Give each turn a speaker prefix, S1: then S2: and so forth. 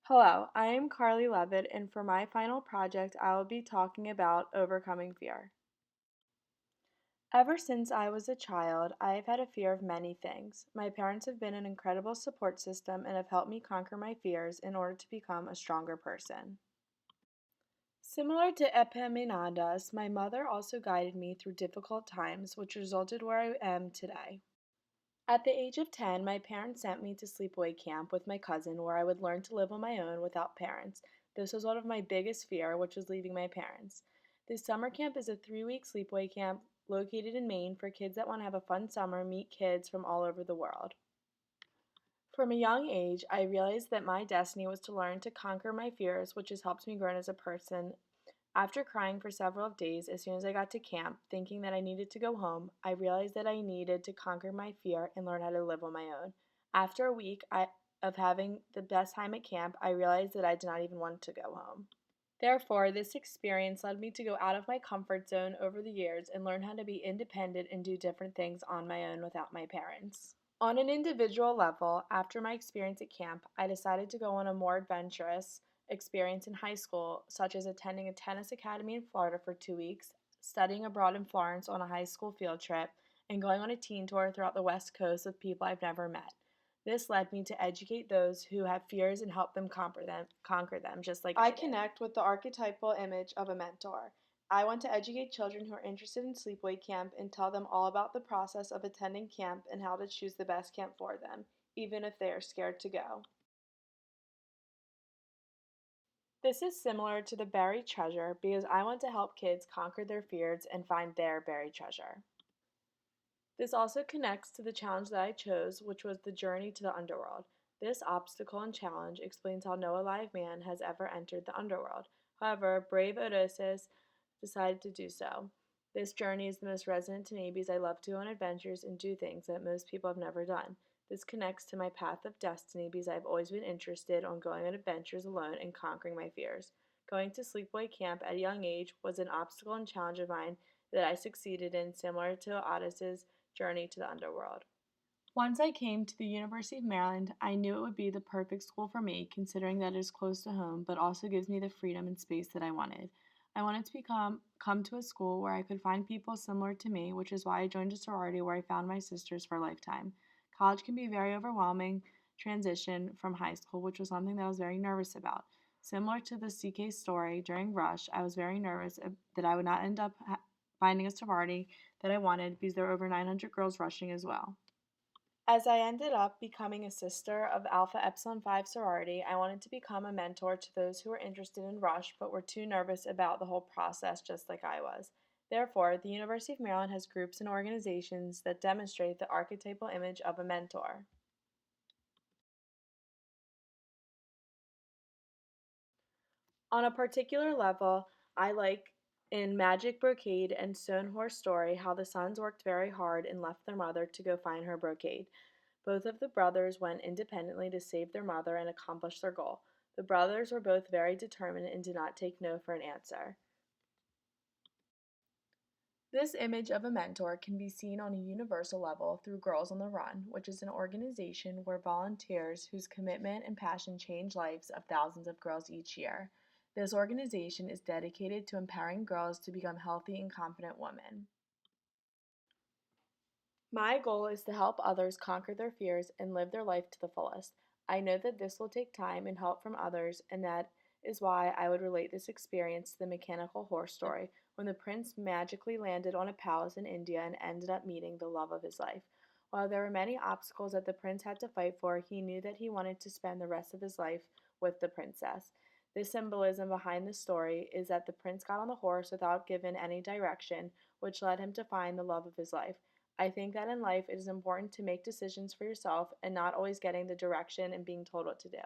S1: Hello, I am Carly Levitt, and for my final project, I will be talking about overcoming fear. Ever since I was a child, I have had a fear of many things. My parents have been an incredible support system and have helped me conquer my fears in order to become a stronger person. Similar to Epaminondas, my mother also guided me through difficult times, which resulted where I am today. At the age of 10, my parents sent me to sleepaway camp with my cousin where I would learn to live on my own without parents. This was one of my biggest fear, which was leaving my parents. This summer camp is a 3-week sleepaway camp located in Maine for kids that want to have a fun summer, meet kids from all over the world. From a young age, I realized that my destiny was to learn to conquer my fears, which has helped me grow as a person. After crying for several days as soon as I got to camp, thinking that I needed to go home, I realized that I needed to conquer my fear and learn how to live on my own. After a week of having the best time at camp, I realized that I did not even want to go home. Therefore, this experience led me to go out of my comfort zone over the years and learn how to be independent and do different things on my own without my parents. On an individual level, after my experience at camp, I decided to go on a more adventurous experience in high school, such as attending a tennis academy in Florida for 2 weeks, studying abroad in Florence on a high school field trip, and going on a teen tour throughout the West Coast with people I've never met. This led me to educate those who have fears and help them conquer them just like I did. Connect with the archetypal image of a mentor. I want to educate children who are interested in sleepaway camp and tell them all about the process of attending camp and how to choose the best camp for them, even if they are scared to go. This is similar to the buried treasure because I want to help kids conquer their fears and find their buried treasure. This also connects to the challenge that I chose, which was the journey to the underworld. This obstacle and challenge explains how no alive man has ever entered the underworld. However, brave Odysseus decided to do so. This journey is the most resonant to me because I love to go on adventures and do things that most people have never done. This connects to my path of destiny because I've always been interested on going on adventures alone and conquering my fears. Going to sleepaway camp at a young age was an obstacle and challenge of mine that I succeeded in, similar to Odysseus' journey to the underworld. Once I came to the University of Maryland, I knew it would be the perfect school for me, considering that it is close to home, but also gives me the freedom and space that I wanted. I wanted to come to a school where I could find people similar to me, which is why I joined a sorority where I found my sisters for a lifetime. College can be a very overwhelming transition from high school, which was something that I was very nervous about. Similar to the CK story, during Rush, I was very nervous that I would not end up finding a sorority that I wanted because there were over 900 girls rushing as well. As I ended up becoming a sister of Alpha Epsilon Phi sorority, I wanted to become a mentor to those who were interested in Rush but were too nervous about the whole process just like I was. Therefore, the University of Maryland has groups and organizations that demonstrate the archetypal image of a mentor. On a particular level, I like in Magic Brocade and Stone Horse Story how the sons worked very hard and left their mother to go find her brocade. Both of the brothers went independently to save their mother and accomplish their goal. The brothers were both very determined and did not take no for an answer. This image of a mentor can be seen on a universal level through Girls on the Run, which is an organization where volunteers whose commitment and passion change lives of thousands of girls each year. This organization is dedicated to empowering girls to become healthy and confident women. My goal is to help others conquer their fears and live their life to the fullest. I know that this will take time and help from others, and that is why I would relate this experience to the mechanical horse story when the prince magically landed on a palace in India and ended up meeting the love of his life. While there were many obstacles that the prince had to fight for, he knew that he wanted to spend the rest of his life with the princess. The symbolism behind the story is that the prince got on the horse without given any direction, which led him to find the love of his life. I think that in life it is important to make decisions for yourself and not always getting the direction and being told what to do.